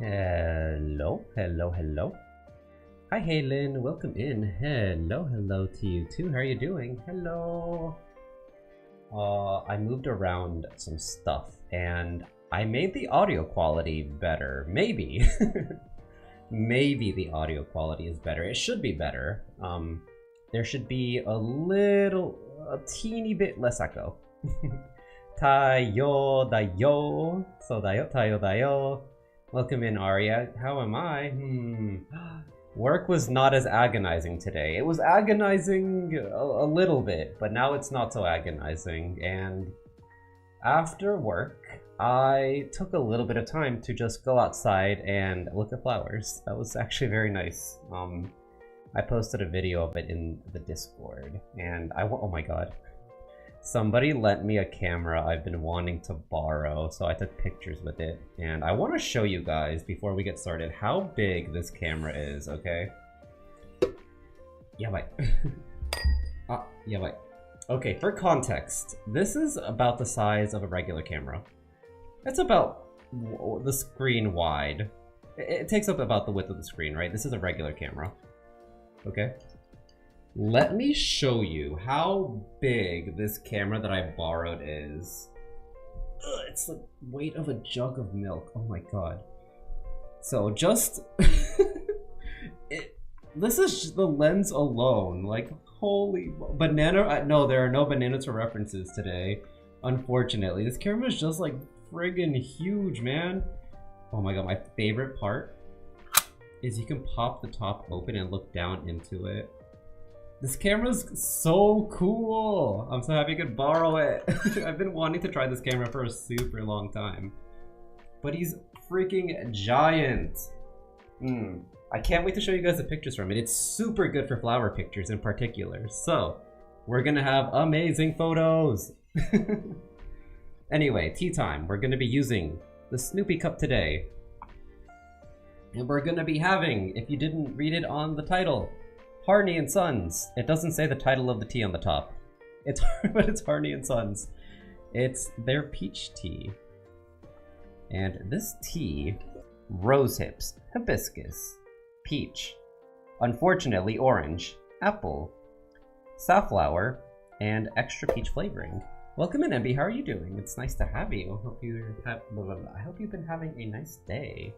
Hello, hello, hello. Hi, Haylin. Welcome in. Hello, hello to you too. How are you doing? Hello. I moved around some stuff and I made the audio quality better. Maybe. Maybe the audio quality is better. It should be better. There should be a teeny bit less echo. Taiyou dayo. So dayo, taiyou dayo. Welcome in, Arya. How am I? Work was not as agonizing today. It was agonizing a little bit, but now it's not so agonizing. And after work, I took a little bit of time to just go outside and look at flowers. That was actually very nice. I posted a video of it in the Discord, and oh my god. Somebody lent me a camera I've been wanting to borrow, so I took pictures with it. And I want to show you guys, before we get started, how big this camera is, okay? Yeah, bye. Yeah, bye. Okay, for context, this is about the size of a regular camera. It's about the screen wide. It takes up about the width of the screen, right? This is a regular camera. Okay? Let me show you how big this camera that I borrowed is. Ugh, it's the weight of a jug of milk. Oh my god. So just... this is the lens alone. Like, holy... Banana... No, there are no Bananator references today. Unfortunately. This camera is just like friggin' huge, man. Oh my god, my favorite part is you can pop the top open and look down into it. This camera's so cool! I'm so happy I could borrow it. I've been wanting to try this camera for a super long time. But he's freaking giant. I can't wait to show you guys the pictures from it. It's super good for flower pictures in particular. So, we're gonna have amazing photos. Anyway, tea time. We're gonna be using the Snoopy cup today. And we're gonna be having, if you didn't read it on the title, Harney and Sons. It doesn't say the title of the tea on the top. But it's Harney and Sons. It's their peach tea. And this tea, rose hips, hibiscus, peach, unfortunately orange, apple, safflower, and extra peach flavoring. Welcome in, Emby. How are you doing? It's nice to have you. I hope you've been having a nice day.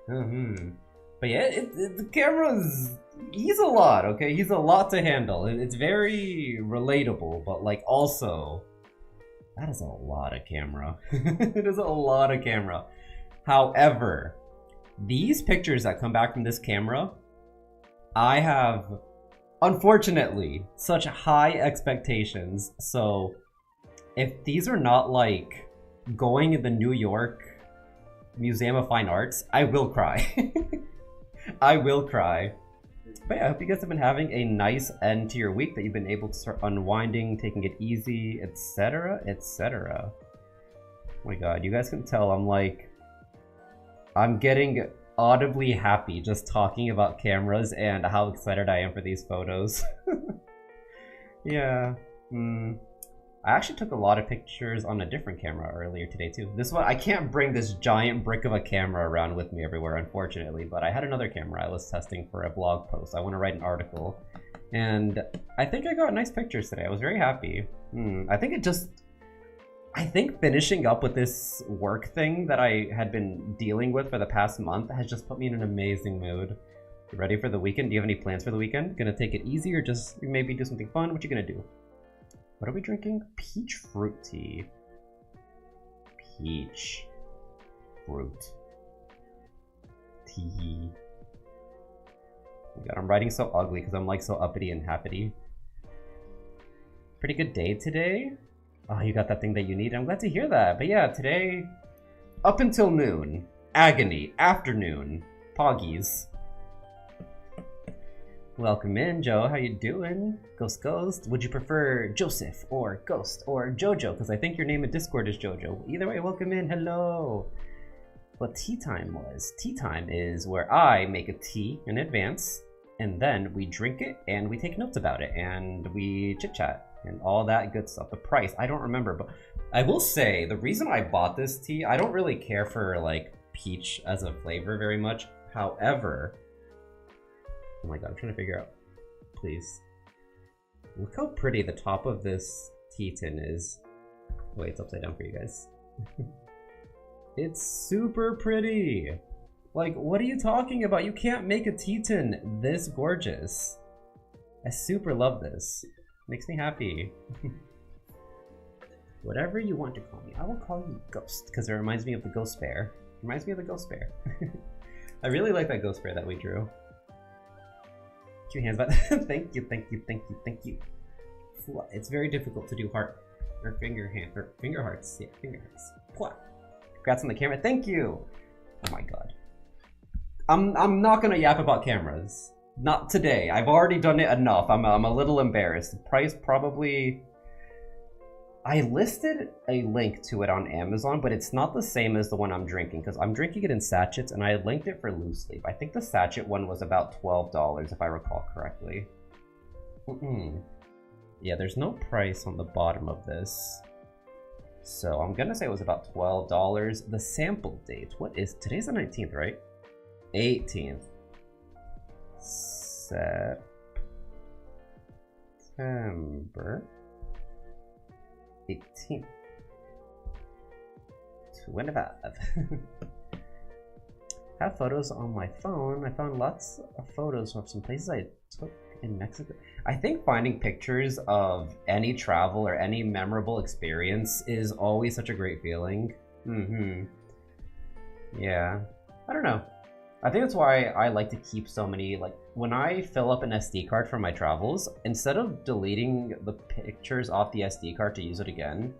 But yeah, the camera's... He's a lot, okay? He's a lot to handle. It's very relatable, but like also... That is a lot of camera. It is a lot of camera. However, these pictures that come back from this camera, I have, unfortunately, such high expectations. So if these are not like going in the New York Museum of Fine Arts, I will cry. I will cry. But yeah, I hope you guys have been having a nice end to your week, that you've been able to start unwinding, taking it easy, etc, etc. Oh my god, you guys can tell I'm getting audibly happy just talking about cameras and how excited I am for these photos. Yeah. I actually took a lot of pictures on a different camera earlier today too. This one, I can't bring this giant brick of a camera around with me everywhere, unfortunately, but I had another camera I was testing for a blog post. I want to write an article, and I think I got nice pictures today. I was very happy. I think finishing up with this work thing that I had been dealing with for the past month has just put me in an amazing mood. You ready for the weekend? Do you have any plans for the weekend? Gonna take it easy or just maybe do something fun? What you gonna do? What are we drinking? Peach fruit tea. Peach fruit tea. Oh god, I'm writing so ugly because I'm like so uppity and happy. Pretty good day today. Oh, you got that thing that you need? I'm glad to hear that. But yeah, today, up until noon, agony, afternoon, poggies. Welcome in, Joe. How you doing? Ghost. Would you prefer Joseph or Ghost or Jojo? Because I think your name in Discord is Jojo. Either way, welcome in. Hello. What tea time was? Tea time is where I make a tea in advance, and then we drink it and we take notes about it and we chit chat and all that good stuff. The price, I don't remember, but I will say the reason I bought this tea, I don't really care for like peach as a flavor very much. However, oh my god, I'm trying to figure out. Please. Look how pretty the top of this tea tin is. Wait, it's upside down for you guys. It's super pretty! Like, what are you talking about? You can't make a tea tin this gorgeous. I super love this. Makes me happy. Whatever you want to call me. I will call you Ghost, because it reminds me of the Ghost Bear. Reminds me of the Ghost Bear. I really like that Ghost Bear that we drew. 2 hands, but thank you, thank you, thank you, thank you. It's very difficult to do heart or finger hearts. Yeah, finger hearts. Congrats on the camera. Thank you. Oh my god. I'm not gonna yap about cameras. Not today. I've already done it enough. I'm a little embarrassed. The price probably. I listed a link to it on Amazon, but it's not the same as the one I'm drinking because I'm drinking it in sachets and I linked it for loose leaf. I think the sachet one was about $12 if I recall correctly. Yeah, there's no price on the bottom of this. So I'm gonna say it was about $12. The sample date, what is, today's the 19th, right? 18th. September 18th. 25. Have photos on my phone. I found lots of photos of some places I took in Mexico. I think finding pictures of any travel or any memorable experience is always such a great feeling. Yeah. I don't know. I think that's why I like to keep so many, like, when I fill up an SD card for my travels, instead of deleting the pictures off the SD card to use it again,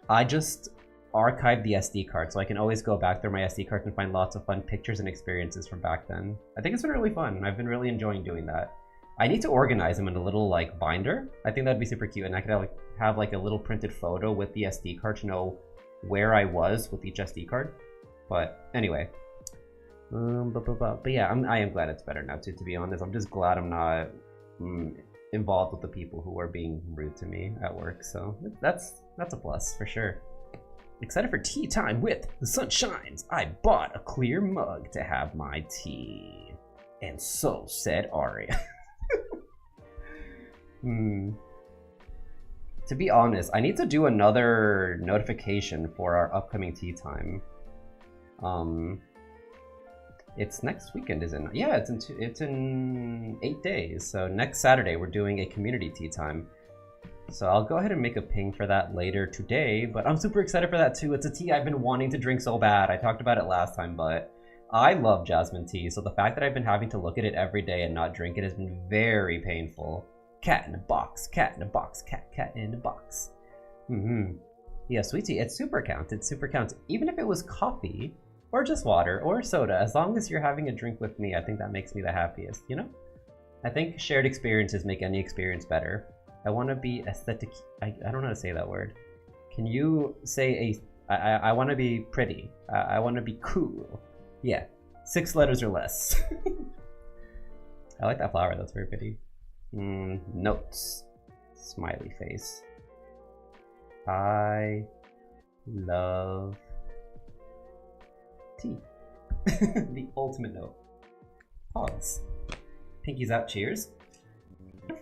I just archive the SD card so I can always go back through my SD card and find lots of fun pictures and experiences from back then. I think it's been really fun. I've been really enjoying doing that. I need to organize them in a little, like, binder. I think that'd be super cute, and I could have like a little printed photo with the SD card to know where I was with each SD card. But anyway. But yeah, I am glad it's better now too, to be honest. I'm just glad I'm not involved with the people who are being rude to me at work, so that's a plus for sure. Excited for tea time with the sun shines. I bought a clear mug to have my tea, and so said Aria. To be honest, I need to do another notification for our upcoming tea time. It's next weekend, isn't it? Yeah, it's in 8 days. So next Saturday we're doing a community tea time. So I'll go ahead and make a ping for that later today, but I'm super excited for that too. It's a tea I've been wanting to drink so bad. I talked about it last time, but I love jasmine tea. So the fact that I've been having to look at it every day and not drink it has been very painful. Cat in a box, cat in a box, cat in a box. Yeah, sweet tea, it super counts. It super counts. Even if it was coffee, or just water, or soda, as long as you're having a drink with me, I think that makes me the happiest, you know? I think shared experiences make any experience better. I want to be aesthetic. I don't know how to say that word. Can you say I want to be pretty. I want to be cool. Yeah, 6 letters or less. I like that flower, that's very pretty. Notes. Smiley face. I love tea. The ultimate note. Pause. Pinkies out, cheers.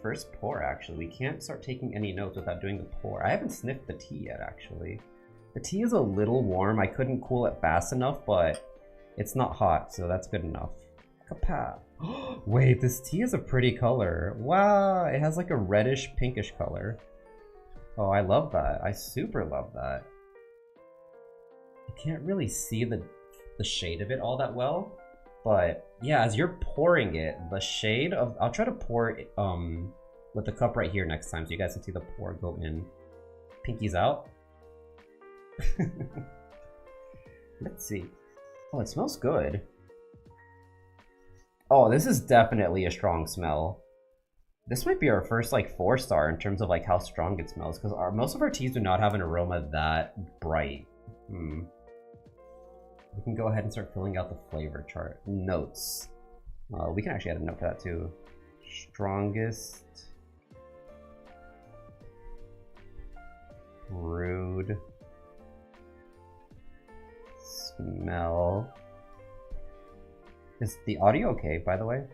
First pour, actually. We can't start taking any notes without doing the pour. I haven't sniffed the tea yet, actually. The tea is a little warm. I couldn't cool it fast enough, but it's not hot, so that's good enough. Kapow. Wait, this tea is a pretty color. Wow, it has like a reddish pinkish color. Oh, I love that. I super love that. You can't really see the shade of it all that well, but yeah, as you're pouring it, the shade of, I'll try to pour it with the cup right here next time so you guys can see the pour go in. Pinkies out. Let's see. Oh, it smells good. Oh, this is definitely a strong smell. This might be our first like 4-star in terms of like how strong it smells, because most of our teas do not have an aroma that bright. We can go ahead and start filling out the flavor chart. Notes. We can actually add a note for that too. Strongest brewed smell Is the audio okay, by the way?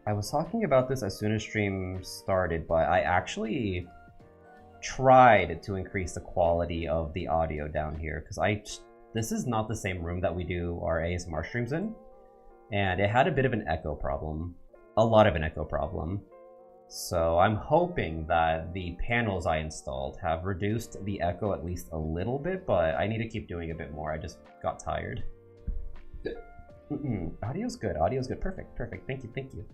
I was talking about this as soon as stream started, but I actually tried to increase the quality of the audio down here, because this is not the same room that we do our ASMR streams in, and it had a bit of an echo problem. A lot of an echo problem. So I'm hoping that the panels I installed have reduced the echo at least a little bit, but I need to keep doing a bit more. I just got tired. Audio's good. Audio's good. Perfect. Perfect. Thank you. Thank you.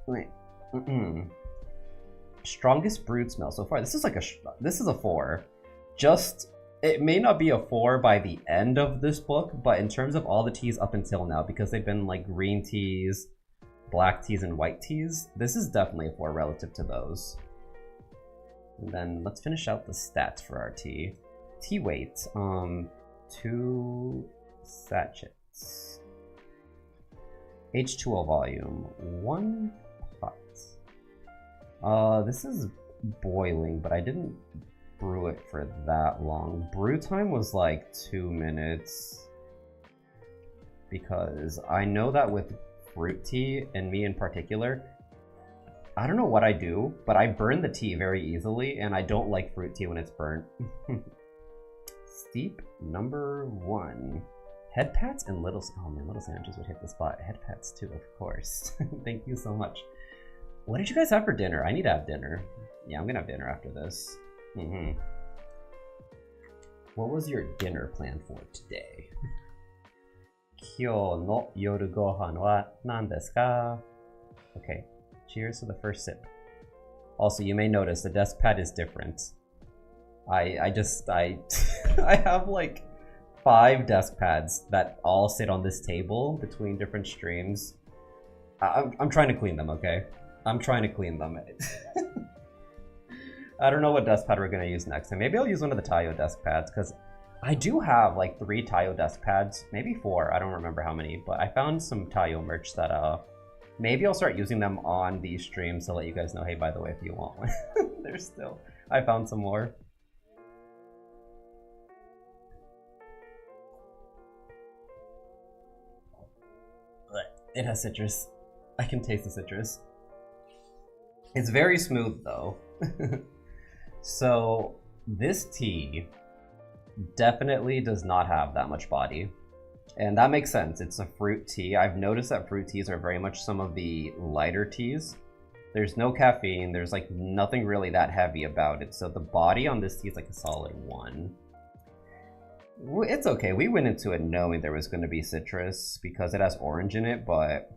Wait. Strongest brewed smell so far. This is like this is a 4. Just, it may not be a 4 by the end of this book, but in terms of all the teas up until now, because they've been like green teas, black teas, and white teas, this is definitely a 4 relative to those. And then let's finish out the stats for our tea. Tea weight, 2 sachets. H2O volume, 1 pot. This is boiling, but I didn't brew it for that long. Brew time was like 2 minutes. Because I know that with fruit tea, and me in particular, I don't know what I do, but I burn the tea very easily, and I don't like fruit tea when it's burnt. Steep number 1. Head pats and little, oh man, little sandwiches would hit the spot. Head pats too, of course. Thank you so much. What did you guys have for dinner? I need to have dinner. Yeah, I'm gonna have dinner after this. What was your dinner plan for today? Kyou no yoru gohan wa nan desu ka? Okay, cheers to the first sip. Also, you may notice the desk pad is different. I have like 5 desk pads that all sit on this table between different streams. I'm trying to clean them, okay? I'm trying to clean them. I don't know what desk pad we're gonna use next time. Maybe I'll use one of the Taiyou desk pads, because I do have like 3 Taiyou desk pads, maybe 4, I don't remember how many, but I found some Taiyou merch that maybe I'll start using them on these streams to let you guys know, hey, by the way, if you want one. There's still, I found some more. It has citrus. I can taste the citrus. It's very smooth though. So this tea definitely does not have that much body. And that makes sense. It's a fruit tea. I've noticed that fruit teas are very much some of the lighter teas. There's no caffeine. There's like nothing really that heavy about it. So the body on this tea is like a solid 1. It's okay. We went into it knowing there was going to be citrus because it has orange in it, but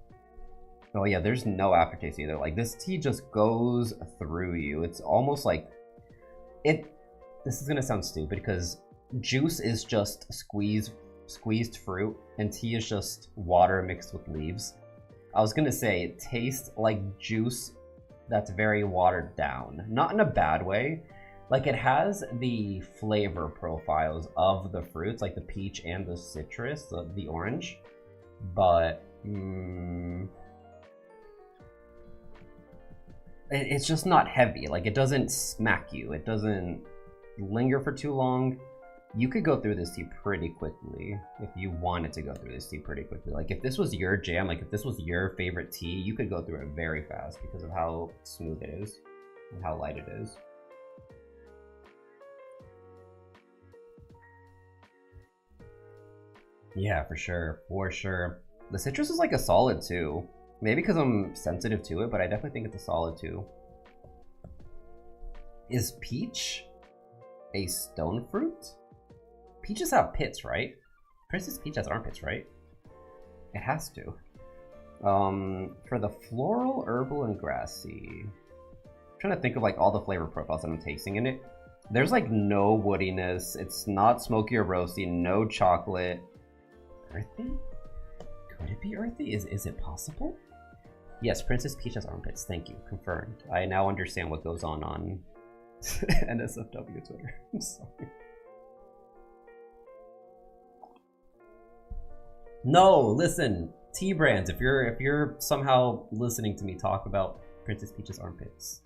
oh yeah, there's no aftertaste either. Like this tea just goes through you. It's almost like this is going to sound stupid because juice is just squeezed fruit and tea is just water mixed with leaves. I was going to say it tastes like juice that's very watered down. Not in a bad way. Like it has the flavor profiles of the fruits, like the peach and the citrus, the orange, but it's just not heavy. Like it doesn't smack you. It doesn't linger for too long. You could go through this tea pretty quickly if you wanted to go through this tea pretty quickly. Like if this was your jam, like if this was your favorite tea, you could go through it very fast because of how smooth it is and how light it is. Yeah, for sure, for sure. The citrus is like a solid 2. Maybe because I'm sensitive to it, but I definitely think it's a solid 2. Is peach a stone fruit? Peaches have pits, right? Princess Peach has armpits, right? It has to. For the floral, herbal, and grassy. I'm trying to think of like all the flavor profiles that I'm tasting in it. There's like no woodiness. It's not smoky or roasty. No chocolate. Earthy? Could it be earthy? Is it possible? Yes, Princess Peach has armpits. Thank you. Confirmed. I now understand what goes on NSFW Twitter. I'm sorry. No, listen, tea brands. If you're somehow listening to me talk about Princess Peach's armpits,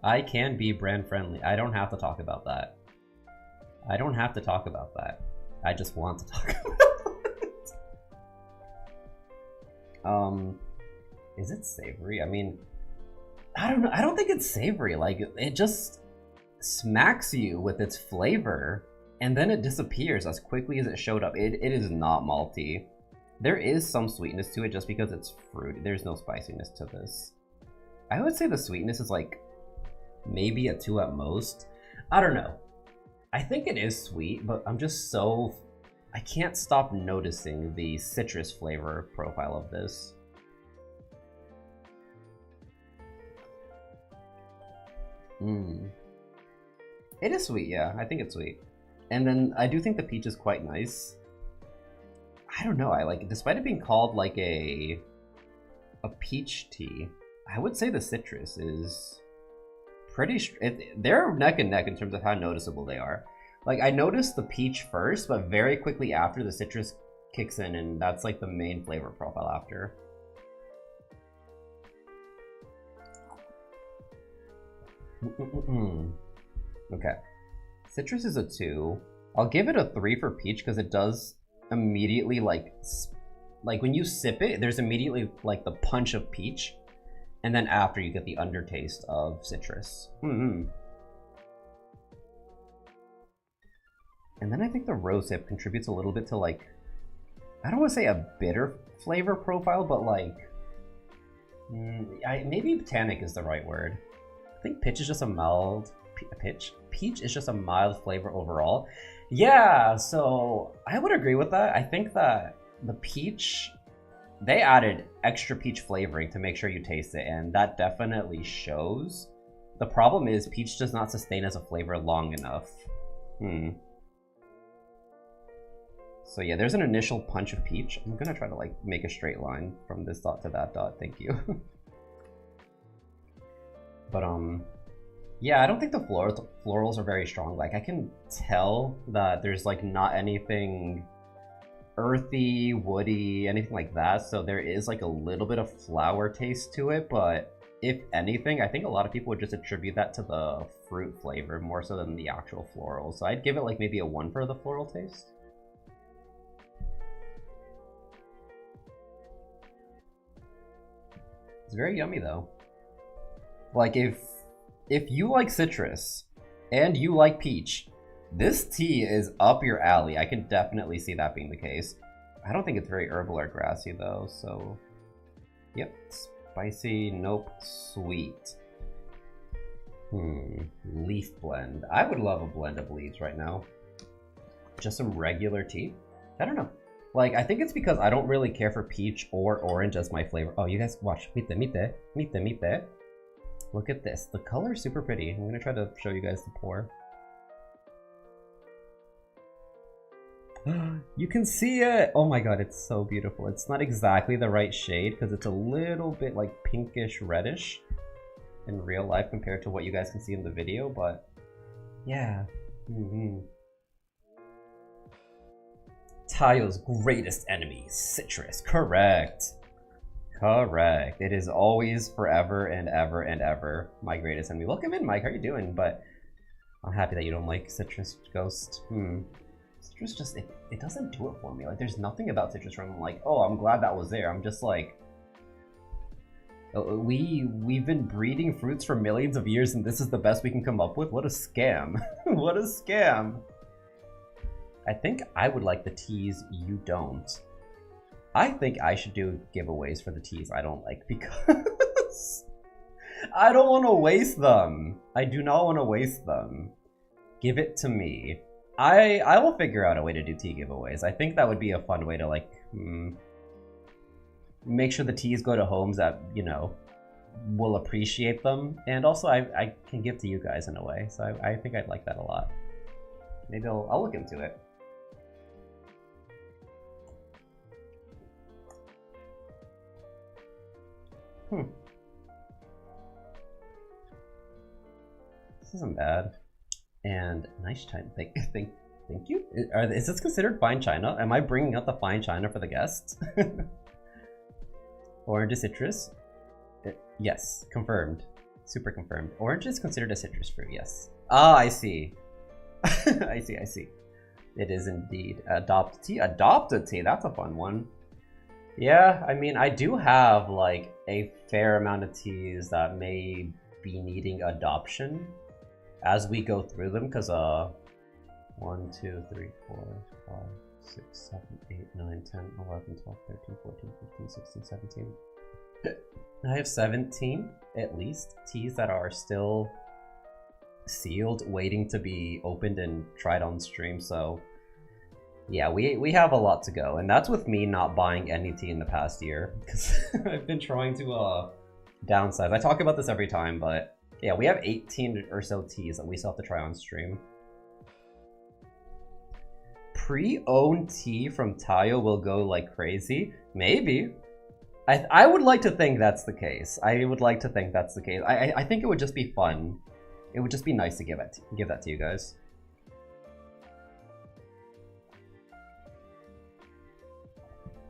I can be brand friendly. I don't have to talk about that. I don't have to talk about that. I just want to talk about it. Is it savory? I mean, I don't know. I don't think it's savory. Like, it just smacks you with its flavor, and then it disappears as quickly as it showed up. It is not malty. There is some sweetness to it just because it's fruit. There's no spiciness to this. I would say the sweetness is like maybe a 2 at most. I don't know. I think it is sweet, but I'm just so... I can't stop noticing the citrus flavor profile of this. It is sweet, yeah. I think it's sweet. And then I do think the peach is quite nice. I don't know, I like, despite it being called like a peach tea, I would say the citrus is pretty, they're neck and neck in terms of how noticeable they are. Like, I noticed the peach first, but very quickly after the citrus kicks in, and that's like the main flavor profile after. Okay, citrus is a 2. I'll give it a 3 for peach because it does immediately like when you sip it, there's immediately like the punch of peach, and then after you get the undertaste of citrus. And then I think the rose hip contributes a little bit to like, I don't want to say a bitter flavor profile, but like maybe tannic is the right word. I think peach is just a mild peach is just a mild flavor overall. Yeah, so I would agree with that. I think that the peach, they added extra peach flavoring to make sure you taste it, and that definitely shows. The problem is peach does not sustain as a flavor long enough. So yeah, there's an initial punch of peach. I'm gonna try to like make a straight line from this dot to that dot, thank you. But yeah, I don't think the florals are very strong. Like, I can tell that there's like not anything earthy, woody, anything like that. So there is like a little bit of flower taste to it, but if anything, I think a lot of people would just attribute that to the fruit flavor more so than the actual floral. So I'd give it like maybe a 1 for the floral taste. It's very yummy though. Like, if you like citrus and you like peach, this tea is up your alley. I can definitely see that being the case. I don't think it's very herbal or grassy though, so yep. Spicy, nope. Sweet. Leaf blend. I would love a blend of leaves right now. Just some regular tea. I don't know. Like, I think it's because I don't really care for peach or orange as my flavor. Oh, you guys watch. Mite. Look at this. The color is super pretty. I'm gonna try to show you guys the pour. You can see it! Oh my god, it's so beautiful. It's not exactly the right shade because it's a little bit like pinkish reddish in real life compared to what you guys can see in the video, but yeah. Taiyou's greatest enemy, citrus. Correct. Correct. It is always, forever and ever and ever my greatest enemy. Welcome in, Mike. How are you doing? But I'm happy that you don't like citrus, Ghost. Citrus just, it doesn't do it for me. Like, there's nothing about citrus where I'm like, oh, I'm glad that was there. I'm just like, we've been breeding fruits for millions of years and this is the best we can come up with? What a scam. What a scam. I think I would like the teas you don't. I think I should do giveaways for the teas I don't like because I don't want to waste them. I do not want to waste them. Give it to me. I will figure out a way to do tea giveaways. I think that would be a fun way to like make sure the teas go to homes that, you know, will appreciate them. And also I can give to you guys in a way. So I think I'd like that a lot. Maybe I'll look into it. This isn't bad. And nice china. Thank you. Is this considered fine china? Am I bringing out the fine china for the guests? Orange is citrus? Yes, confirmed. Super confirmed. Orange is considered a citrus fruit, yes. Ah, I see. I see. It is indeed. Adopt tea. Adopt a tea. That's a fun one. Yeah, I mean, I do have like a fair amount of teas that may be needing adoption as we go through them, because 1, 2, 3, 4, 5, 6, 7, 8, 9, 10, 11, 12, 13, 14, 15, 16, 17. I have 17 at least teas that are still sealed, waiting to be opened and tried on stream. So yeah, we have a lot to go, and that's with me not buying any tea in the past year, because I've been trying to downsize. I talk about this every time, but yeah, we have 18 or so teas that we still have to try on stream. Pre-owned tea from Taiyou will go like crazy. Maybe. I would like to think that's the case. I would like to think that's the case. I think it would just be fun. It would just be nice to give that to you guys.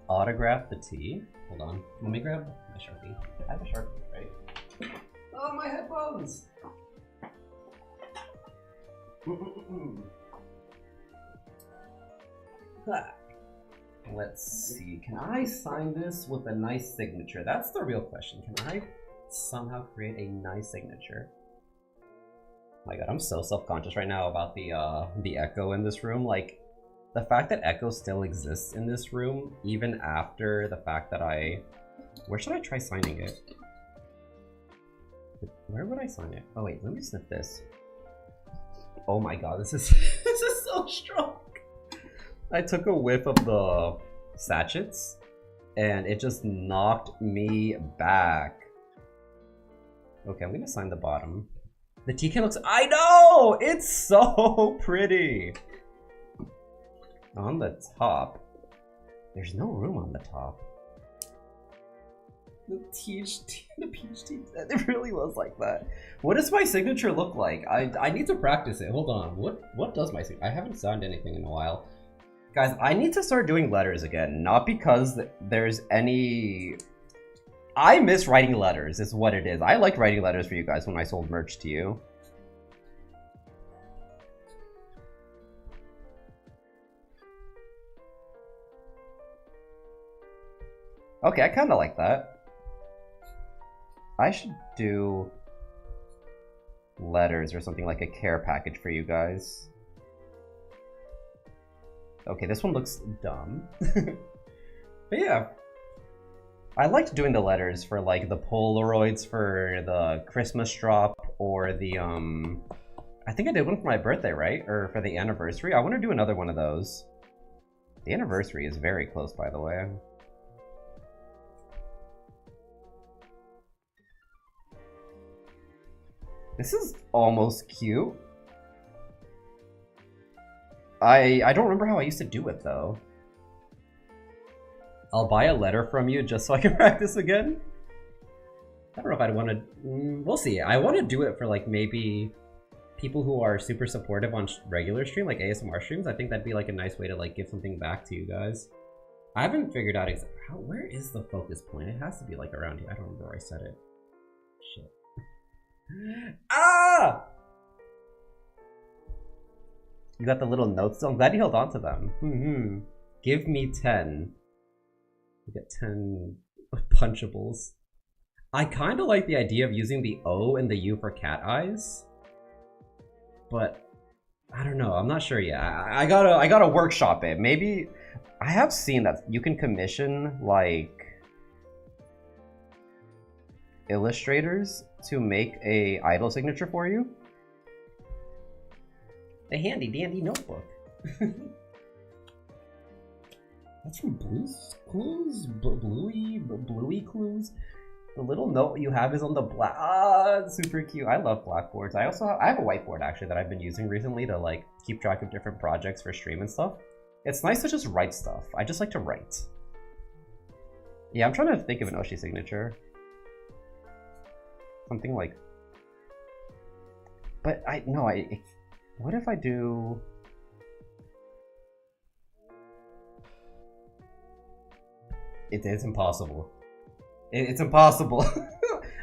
Autograph the tea. Hold on. Let me grab my Sharpie. I have a Sharpie, right? Oh, my headphones! Let's see. Can I sign this with a nice signature? That's the real question. Can I somehow create a nice signature? Oh my god, I'm so self-conscious right now about the echo in this room. Like, the fact that echo still exists in this room, even after the fact that where should I try signing it? Where would I sign it? Oh wait, let me sniff this. Oh my god, this is this is so strong. I took a whiff of the sachets, and it just knocked me back. Okay, I'm gonna sign the bottom. The tea can looks. I know! It's so pretty! On the top. There's no room on the top. The peach tea, it really was like that. What does my signature look like? I need to practice it. Hold on. What does my signature? I haven't signed anything in a while. Guys, I need to start doing letters again. Not because there's any... I miss writing letters, is what it is. I liked writing letters for you guys when I sold merch to you. Okay, I kind of like that. I should do letters or something like a care package for you guys. Okay, this one looks dumb. But yeah. I liked doing the letters for like the Polaroids for the Christmas drop, or the I think I did one for my birthday, right? Or for the anniversary. I want to do another one of those. The anniversary is very close, by the way. This is almost cute. I don't remember how I used to do it, though. I'll buy a letter from you just so I can practice again. I don't know if I'd want to... we'll see. I want to do it for, like, maybe people who are super supportive on regular stream, like ASMR streams. I think that'd be, like, a nice way to, like, give something back to you guys. I haven't figured out exactly... Where is the focus point? It has to be, like, around here. I don't remember where I said it. Shit. Ah! You got the little notes still? I'm glad you held on to them. Give me 10. You get 10 punchables. I kind of like the idea of using the O and the U for cat eyes. But I don't know. I'm not sure yet. I gotta workshop it. Maybe I have seen that you can commission like illustrators to make a idol signature for you. A handy dandy notebook. That's from Blue's Clues? Bluey Clues? The little note you have is on the black. Ah, super cute. I love blackboards. I also have a whiteboard actually that I've been using recently to like keep track of different projects for stream and stuff. It's nice to just write stuff. I just like to write. Yeah, I'm trying to think of an Oshi signature. Something like... But what if I do... It's impossible. It's impossible.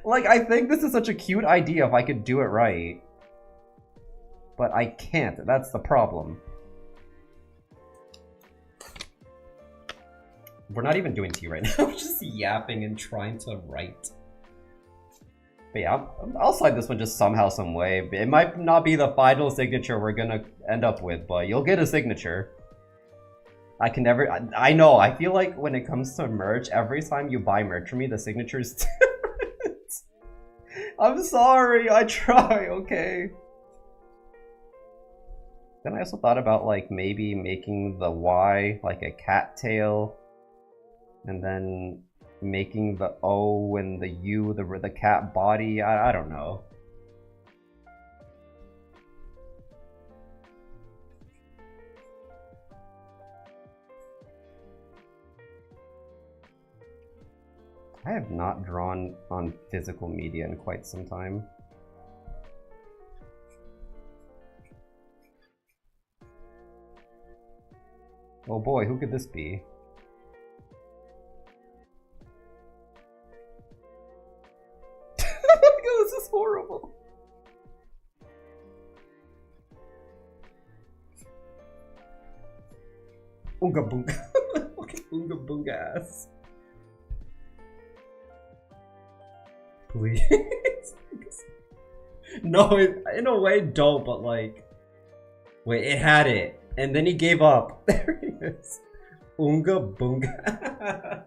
Like, I think this is such a cute idea if I could do it right. But I can't. That's the problem. We're not even doing tea right now. We're just yapping and trying to write. But yeah, I'll slide this one just somehow, some way. It might not be the final signature we're gonna end up with, but you'll get a signature. I can never... I know, I feel like when it comes to merch, every time you buy merch from me, the signature is different. I'm sorry, I try, okay? Then I also thought about like maybe making the Y like a cat tail, and then making the O and the U the cat body. I don't know. I have not drawn on physical media in quite some time. Oh boy, who could this be? Oh, this is horrible. Oonga boonga. Oonga boonga ass. Please. No, in a way, don't, but like... Wait, it had it. And then he gave up. There he is. Oonga boonga.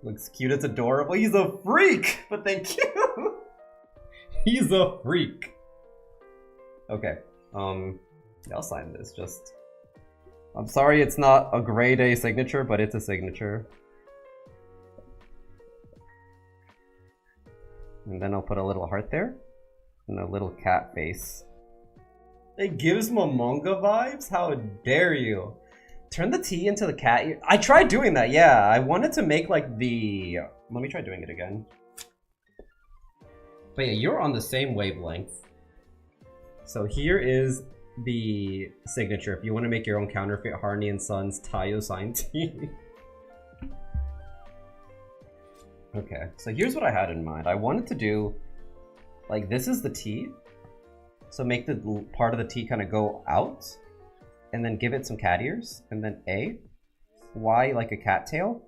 Looks cute, it's adorable. He's a freak! But thank you! He's a freak. Okay. I'll sign this, just... I'm sorry it's not a grade A signature, but it's a signature. And then I'll put a little heart there. And a little cat face. It gives Momonga vibes? How dare you? Turn the T into the cat ear. I tried doing that, yeah. I wanted to make like the... Let me try doing it again. But yeah, you're on the same wavelength. So here is the signature. If you want to make your own counterfeit Harney and Sons Taiyou sign T. Okay, so here's what I had in mind. I wanted to do, like, this is the T. So make the part of the T kind of go out. And then give it some cat ears. And then A. Y like a cat tail.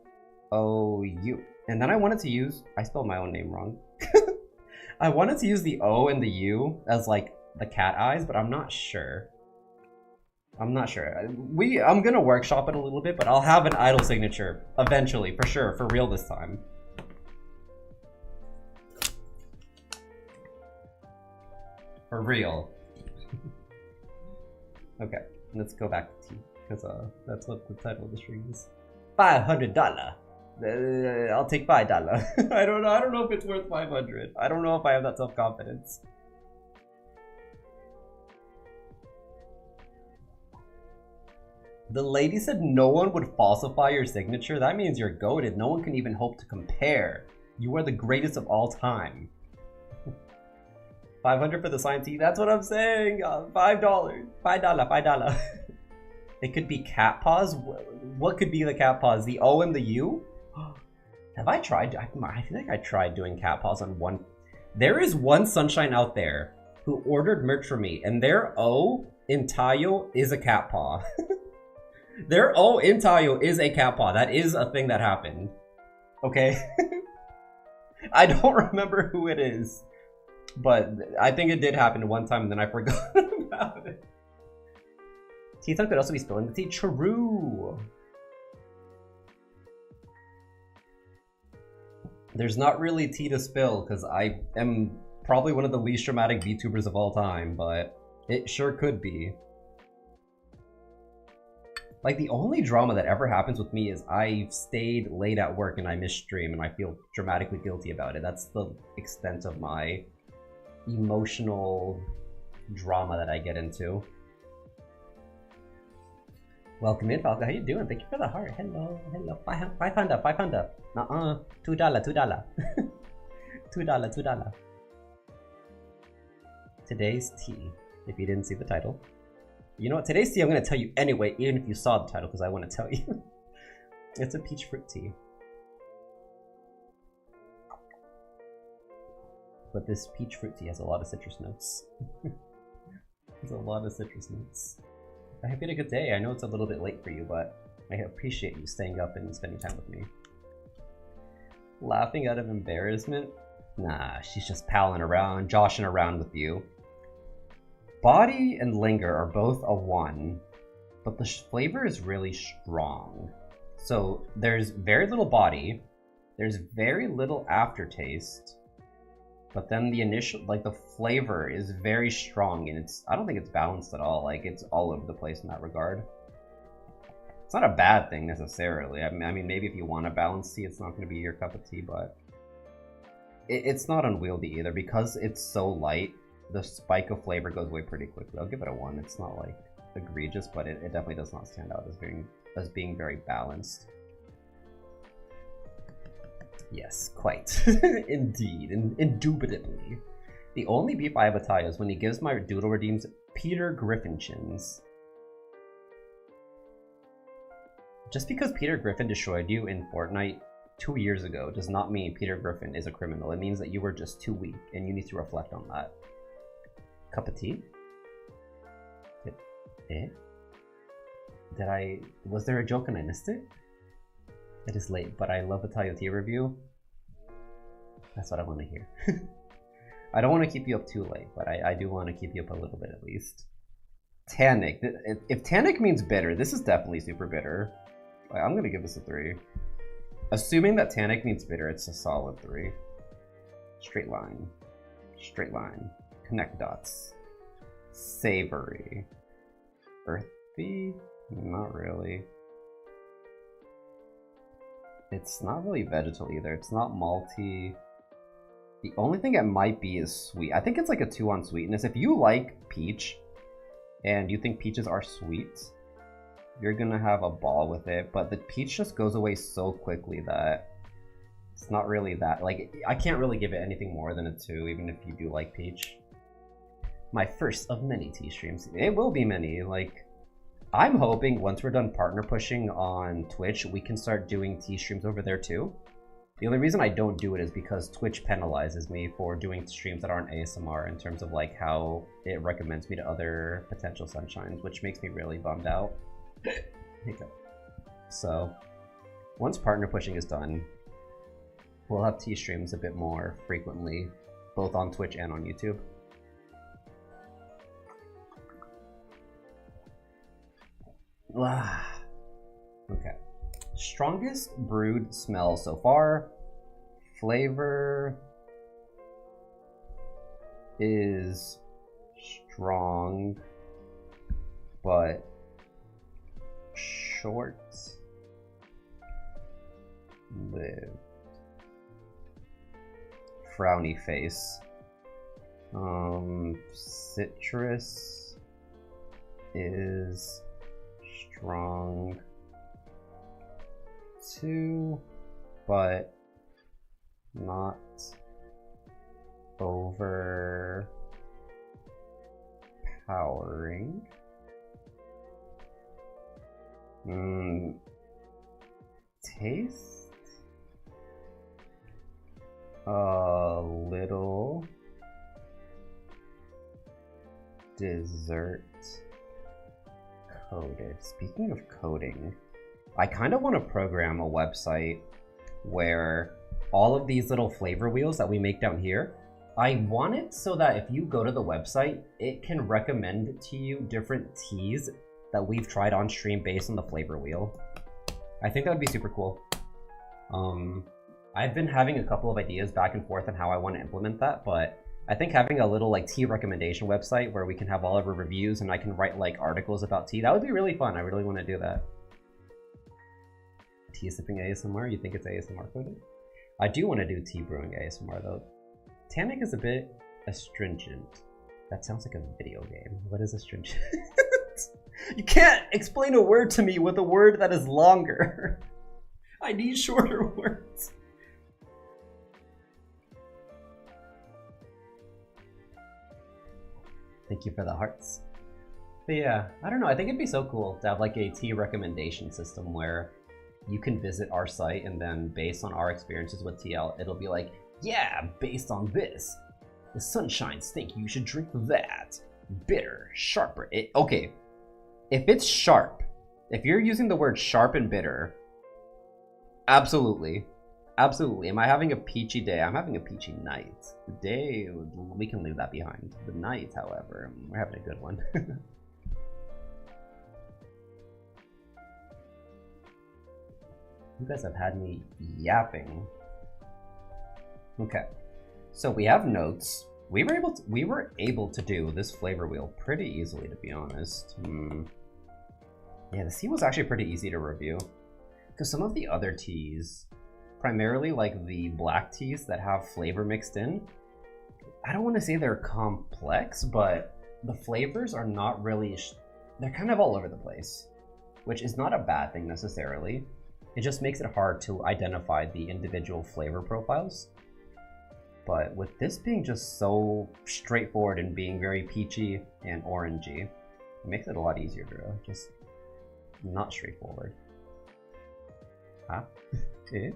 O, U. And then I wanted to use, I spelled my own name wrong. I wanted to use the O and the U as like the cat eyes, but I'm not sure. I'm not sure. I'm gonna workshop it a little bit, but I'll have an idol signature eventually, for sure, for real this time. For real. Okay, let's go back to T, because that's what the title of the stream is. $500. I'll take $5. I don't know if it's worth 500. I don't know if I have that self-confidence. The lady said no one would falsify your signature. That means you're goated. No one can even hope to compare. You are the greatest of all time. 500 for the sign T. That's what I'm saying. $5. $5. It could be cat paws. What could be the cat paws? The O and the U? Have I tried? I feel like I tried doing cat paws on one. There is one Sunshine out there who ordered merch from me, and their O in Taiyou is a cat paw. Their O in Taiyou is a cat paw. That is a thing that happened. Okay? I don't remember who it is, but I think it did happen one time, and then I forgot about it. Teethon could also be spilling the tea. True. There's not really tea to spill because I am probably one of the least dramatic VTubers of all time, but it sure could be. Like, the only drama that ever happens with me is I've stayed late at work and I miss stream and I feel dramatically guilty about it. That's the extent of my emotional drama that I get into. Welcome in, Falco. How you doing? Thank you for the heart. Hello, hello. 500, 500. $2, $2. $2. Today's tea. If you didn't see the title. You know what? Today's tea I'm going to tell you anyway, even if you saw the title, because I want to tell you. It's a peach fruit tea. But this peach fruit tea has a lot of citrus notes. There's a lot of citrus notes. I hope you had a good day. I know it's a little bit late for you, but I appreciate you staying up and spending time with me. Laughing out of embarrassment? Nah, she's just palling around, joshing around with you. Body and linger are both a 1, but the flavor is really strong. So there's very little body, there's very little aftertaste, but then the initial, like the flavor is very strong, and I don't think it's balanced at all. Like, it's all over the place in that regard. It's not a bad thing necessarily. I mean, maybe if you want a balanced tea, it's not going to be your cup of tea, but it's not unwieldy either. Because it's so light, the spike of flavor goes away pretty quickly. I'll give it a 1. It's not like egregious, but it definitely does not stand out as being very balanced. Yes, quite. Indeed, indubitably. The only beef I have with Taiyou is when he gives my Doodle Redeems Peter Griffin chins. Just because Peter Griffin destroyed you in Fortnite 2 years ago does not mean Peter Griffin is a criminal. It means that you were just too weak, and you need to reflect on that. Cup of tea? Was there a joke and I missed it? It is late, but I love the Taiyou tea review. That's what I want to hear. I don't want to keep you up too late, but I do want to keep you up a little bit at least. Tannic. If tannic means bitter, this is definitely super bitter. I'm gonna give this a 3. Assuming that tannic means bitter, it's a solid 3. Straight line. Straight line. Connect dots. Savory. Earthy? Not really. It's not really vegetal either. It's not malty. The only thing it might be is sweet. I think it's like a 2 on sweetness. If you like peach, and you think peaches are sweet, you're gonna have a ball with it, but the peach just goes away so quickly that it's not really that, like, I can't really give it anything more than a 2, even if you do like peach. My first of many tea streams. It will be many. Like, I'm hoping once we're done partner pushing on Twitch, we can start doing tea streams over there too. The only reason I don't do it is because Twitch penalizes me for doing streams that aren't ASMR in terms of like how it recommends me to other potential sunshines, which makes me really bummed out. So once partner pushing is done, we'll have tea streams a bit more frequently, both on Twitch and on YouTube. Okay. Strongest brewed smell so far. Flavor is strong, but short-lived. Frowny face. Citrus is strong too, but not overpowering. Taste a little dessert coated. Speaking of coating, I kind of want to program a website where all of these little flavor wheels that we make down here, I want it so that if you go to the website, it can recommend to you different teas that we've tried on stream based on the flavor wheel. I think that would be super cool. I've been having a couple of ideas back and forth on how I want to implement that, but I think having a little like tea recommendation website where we can have all of our reviews and I can write like articles about tea, that would be really fun. I really want to do that. Tea sipping ASMR? You think it's ASMR coded? I do want to do tea brewing ASMR though. Tannic is a bit astringent. That sounds like a video game. What is astringent? You can't explain a word to me with a word that is longer. I need shorter words. Thank you for the hearts. But yeah, I don't know. I think it'd be so cool to have like a tea recommendation system where you can visit our site and then based on our experiences with TL, it'll be like, yeah, based on this, the sunshines think you should drink that. Bitter, sharper. Okay. If it's sharp, if you're using the word sharp and bitter, absolutely. Absolutely. Am I having a peachy day? I'm having a peachy night. The day, we can leave that behind. The night, however, we're having a good one. You guys have had me yapping. Okay. So we have notes. We were able to do this flavor wheel pretty easily, to be honest. Yeah, the tea was actually pretty easy to review. Because some of the other teas, primarily like the black teas that have flavor mixed in, I don't want to say they're complex, but the flavors are not really, they're kind of all over the place, which is not a bad thing necessarily. It just makes it hard to identify the individual flavor profiles. But with this being just so straightforward and being very peachy and orangey, it makes it a lot easier to just not straightforward. Huh? Eh?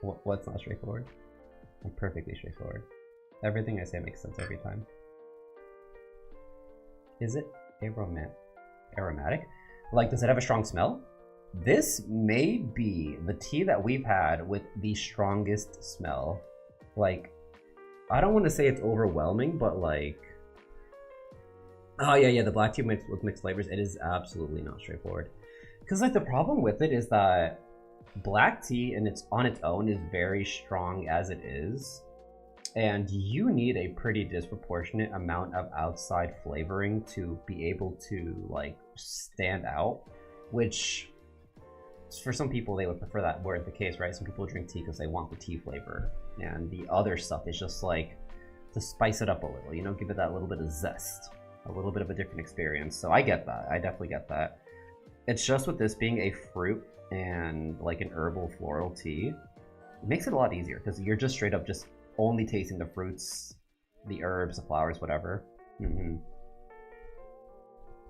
What's not straightforward? I'm perfectly straightforward. Everything I say makes sense every time. Is it aromatic? Like, does it have a strong smell? This may be the tea that we've had with the strongest smell. Like, I don't want to say it's overwhelming, but like... Oh yeah, the black tea mixed with mixed flavors, it is absolutely not straightforward. Because like the problem with it is that black tea on its own is very strong as it is. And you need a pretty disproportionate amount of outside flavoring to be able to like stand out, which for some people they would prefer that were the case, right? Some people drink tea because they want the tea flavor, and the other stuff is just like to spice it up a little, you know, give it that little bit of zest, a little bit of a different experience. So I get that, I definitely get that. It's just with this being a fruit and like an herbal floral tea, it makes it a lot easier because you're just straight up just only tasting the fruits, the herbs, the flowers, whatever.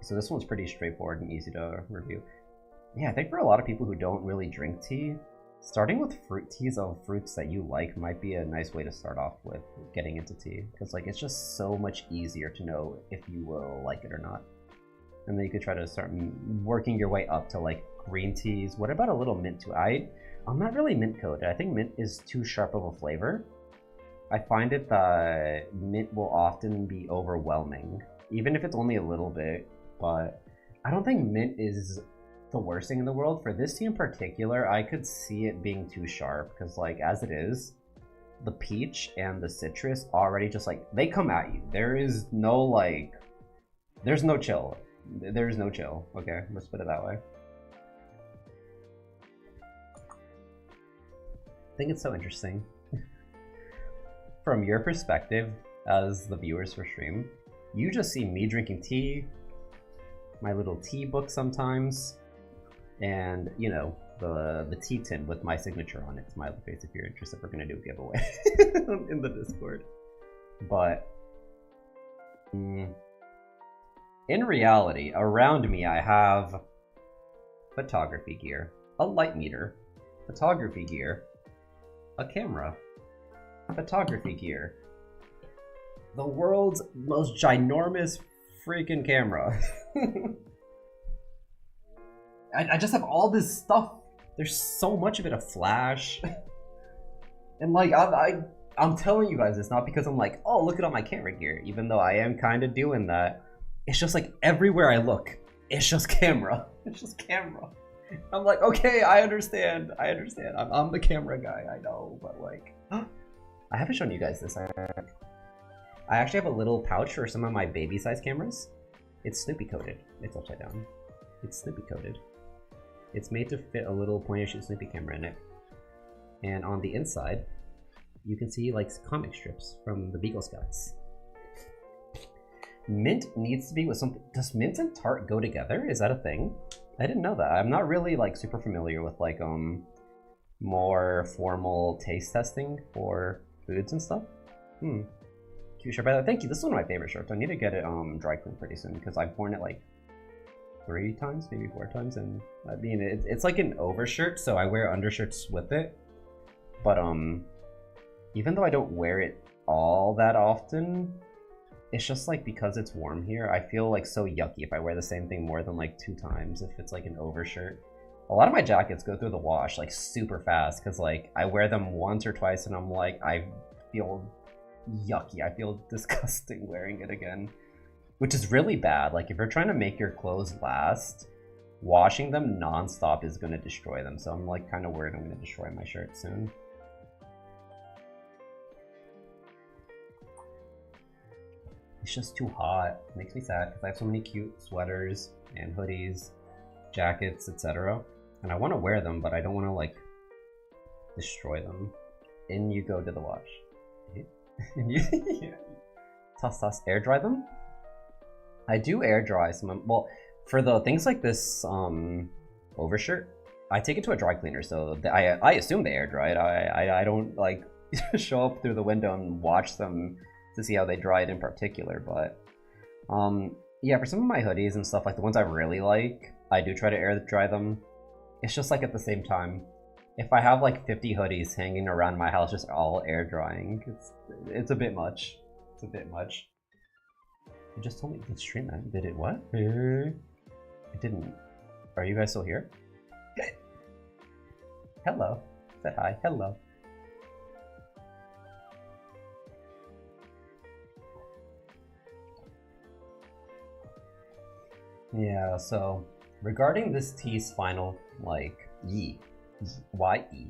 So this one's pretty straightforward and easy to review. Yeah, I think for a lot of people who don't really drink tea, starting with fruit teas of fruits that you like might be a nice way to start off with getting into tea, because like it's just so much easier to know if you will like it or not. And then you could try to start working your way up to like green teas. What about a little mint too? I'm not really mint coded. I think mint is too sharp of a flavor. I find it that mint will often be overwhelming, even if it's only a little bit, but I don't think mint is the worst thing in the world. For this tea in particular, I could see it being too sharp, because like as it is, the peach and the citrus already just like, they come at you. There is no like, there's no chill. There's no chill. Okay, let's put it that way. I think it's so interesting. From your perspective as the viewers for stream, you just see me drinking tea, my little tea book sometimes, and you know, the tea tin with my signature on it, smiley face if you're interested. We're gonna do a giveaway in the Discord. But in reality, around me I have photography gear, a light meter, photography gear, a camera, photography gear, the world's most ginormous freaking camera. I just have all this stuff. There's so much of it, a flash. And like, I'm telling you guys this not because I'm like, oh, look at all my camera gear, even though I am kind of doing that. It's just like everywhere I look, it's just camera. It's just camera. I'm like, okay, I understand. I'm the camera guy, I know, but like, I haven't shown you guys this. I actually have a little pouch for some of my baby size cameras. It's Snoopy coated. It's upside down. It's Snoopy coated. It's made to fit a little point and shoot Snoopy camera in it. And on the inside, you can see like comic strips from the Beagle Scouts. Mint needs to be with something. Does mint and tart go together? Is that a thing? I didn't know that. I'm not really like super familiar with like more formal taste testing for foods and stuff. Cute shirt by that. Thank you. This is one of my favorite shirts. I need to get it dry cleaned pretty soon because I've worn it like 3 times, maybe 4 times, and I mean it's like an overshirt, so I wear undershirts with it. But even though I don't wear it all that often, It's just like because it's warm here, I feel like so yucky if I wear the same thing more than like 2 times if it's like an overshirt. A lot of my jackets go through the wash like super fast because like I wear them once or twice and I'm like, I feel yucky. I feel disgusting wearing it again, which is really bad. Like if you're trying to make your clothes last, washing them non-stop is going to destroy them. So I'm like kind of worried I'm going to destroy my shirt soon. It's just too hot. It makes me sad because I have so many cute sweaters and hoodies, jackets, etc. And I want to wear them, but I don't want to like destroy them. In you go to the wash. Toss, air dry them? I do air dry some. Well, for the things like this overshirt, I take it to a dry cleaner, so I assume they air dry it. I don't like show up through the window and watch them to see how they dry it in particular, but yeah, for some of my hoodies and stuff, like the ones I really like, I do try to air dry them. It's just like at the same time, if I have like 50 hoodies hanging around my house just all air drying, it's a bit much. It's a bit much. You just told me to stream that. Did it what? It didn't. Are you guys still here? Hello. Said hi. Hello. Yeah, so regarding this tea's final, like, Y-E.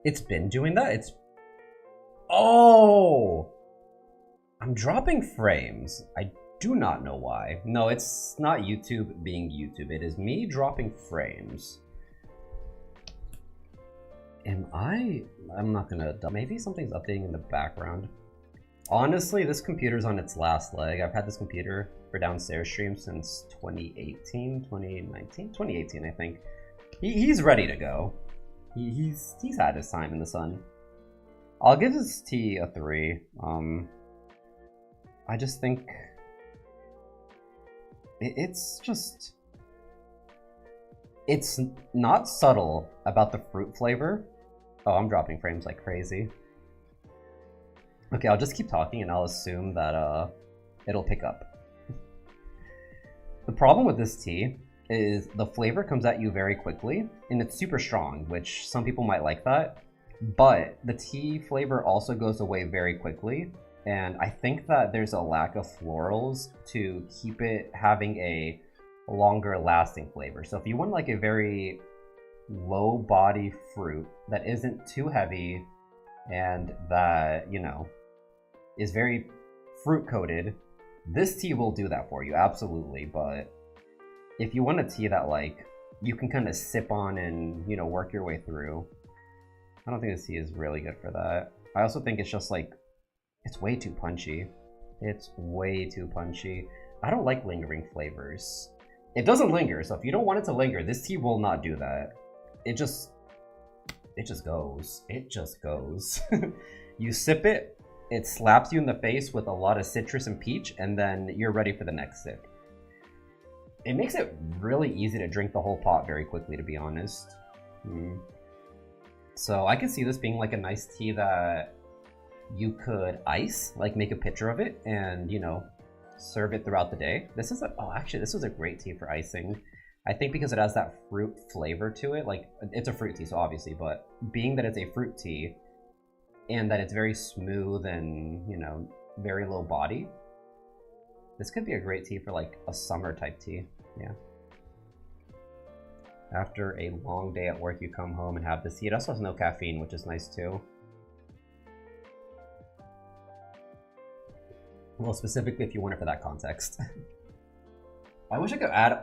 It's been doing that? Oh! I'm dropping frames. I do not know why. No, it's not YouTube being YouTube. It is me dropping frames. I'm not gonna, maybe something's updating in the background. Honestly, this computer's on its last leg. I've had this computer for downstairs stream since 2018, I think. He's ready to go. He's had his time in the sun. I'll give this tea a 3. I just think it's not subtle about the fruit flavor. Oh, I'm dropping frames like crazy. Okay, I'll just keep talking and I'll assume that it'll pick up. The problem with this tea is the flavor comes at you very quickly and it's super strong, which some people might like that, but the tea flavor also goes away very quickly, and I think that there's a lack of florals to keep it having a longer lasting flavor. So if you want like a very low body fruit that isn't too heavy and that, you know, is very fruit coated, this tea will do that for you, absolutely. But if you want a tea that like you can kind of sip on and, you know, work your way through, I don't think this tea is really good for that. I also think it's just like, it's way too punchy. It's way too punchy. I don't like lingering flavors. It doesn't linger, so if you don't want it to linger, this tea will not do that. It just goes. It just goes. You sip it, it slaps you in the face with a lot of citrus and peach, and then you're ready for the next sip. It makes it really easy to drink the whole pot very quickly, to be honest. So I can see this being like a nice tea that you could ice, like make a picture of it and, you know, serve it throughout the day. This is actually, this was a great tea for icing. I think because it has that fruit flavor to it, like it's a fruit tea, so obviously, but being that it's a fruit tea and that it's very smooth and, you know, very low body, this could be a great tea for like a summer type tea. Yeah. After a long day at work, you come home and have this tea. It also has no caffeine, which is nice too. Well, specifically if you want it for that context. I wish I could add...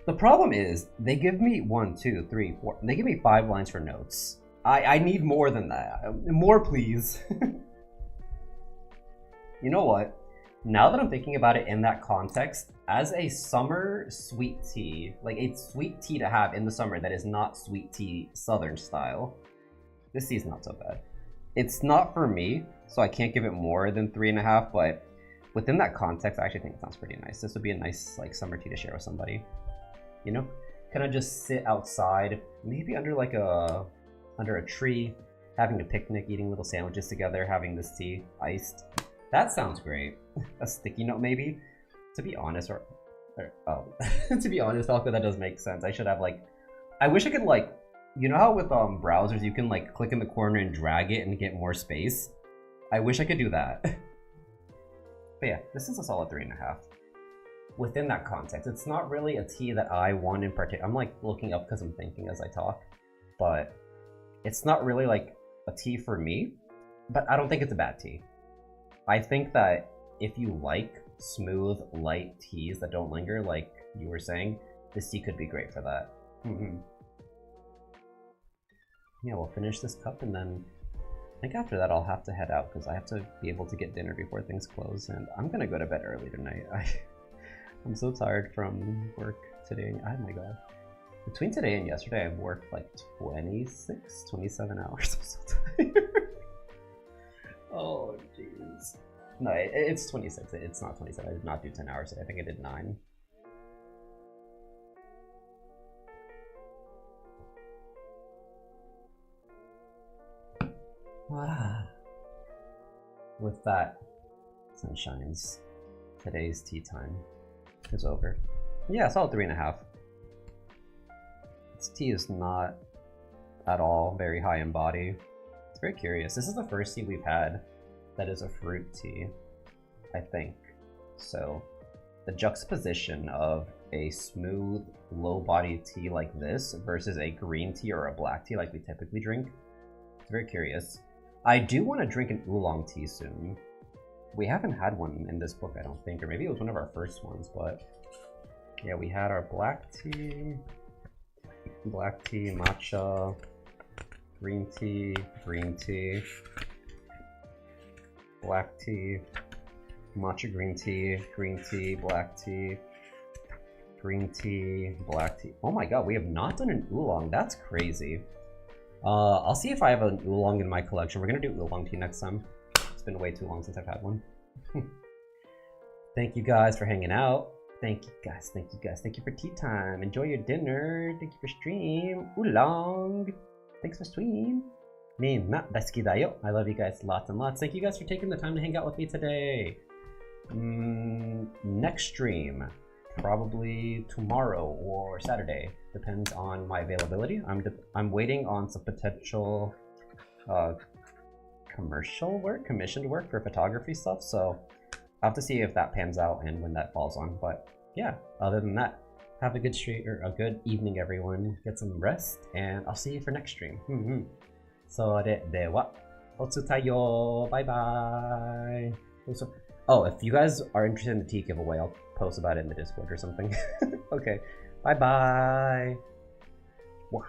The problem is, they give me 1, 2, 3, 4... They give me 5 lines for notes. I need more than that. More, please. You know what? Now that I'm thinking about it in that context, as a summer sweet tea, like a sweet tea to have in the summer that is not sweet tea southern style, this tea is not so bad. It's not for me, so I can't give it more than 3.5, but within that context, I actually think it sounds pretty nice. This would be a nice like summer tea to share with somebody. You know, kind of just sit outside, maybe under like under a tree, having a picnic, eating little sandwiches together, having this tea iced. That sounds great. A sticky note, maybe? To be honest, to be honest, Falco, that does make sense. I should have, like... I wish I could, like... You know how with browsers you can, like, click in the corner and drag it and get more space? I wish I could do that. But yeah, this is a solid 3.5. Within that context, it's not really a tea that I want in particular. I'm, like, looking up because I'm thinking as I talk. But it's not really, like, a tea for me. But I don't think it's a bad tea. I think that if you like smooth, light teas that don't linger, like you were saying, this tea could be great for that. Yeah, we'll finish this cup and then I think after that I'll have to head out because I have to be able to get dinner before things close, and I'm gonna go to bed early tonight. I'm so tired from work today. Oh my god. Between today and yesterday I've worked like 26, 27 hours. I'm so tired. Oh jeez. No, it's 26. It's not 27. I did not do 10 hours today. I think I did 9. With that, sunshines. Today's tea time is over. Yeah, solid 3.5. This tea is not at all very high in body. It's very curious. This is the first tea we've had that is a fruit tea, I think. So the juxtaposition of a smooth, low-bodied tea like this versus a green tea or a black tea like we typically drink, it's very curious. I do want to drink an oolong tea soon. We haven't had one in this book, I don't think, or maybe it was one of our first ones, but yeah, we had our black tea, matcha, green tea, black tea, matcha green tea, black tea, green tea, black tea. Oh my god, we have not done an oolong. That's crazy. I'll see if I have an oolong in my collection. We're gonna do oolong tea next time. It's been way too long since I've had one. Thank you guys for hanging out. Thank you guys. Thank you for tea time. Enjoy your dinner. Thank you for stream. Oolong. Thanks for stream. I love you guys lots and lots. Thank you guys for taking the time to hang out with me today. Next stream, probably tomorrow or Saturday. Depends on my availability. I'm waiting on some potential commissioned work for photography stuff, so I'll have to see if that pans out and when that falls on. But yeah, other than that, have a good stream or a good evening, everyone. Get some rest, and I'll see you for next stream. So de wa otsu tayo. Bye bye. Oh, if you guys are interested in the tea giveaway, I'll post about it in the Discord or something. Okay. Bye bye. Wow.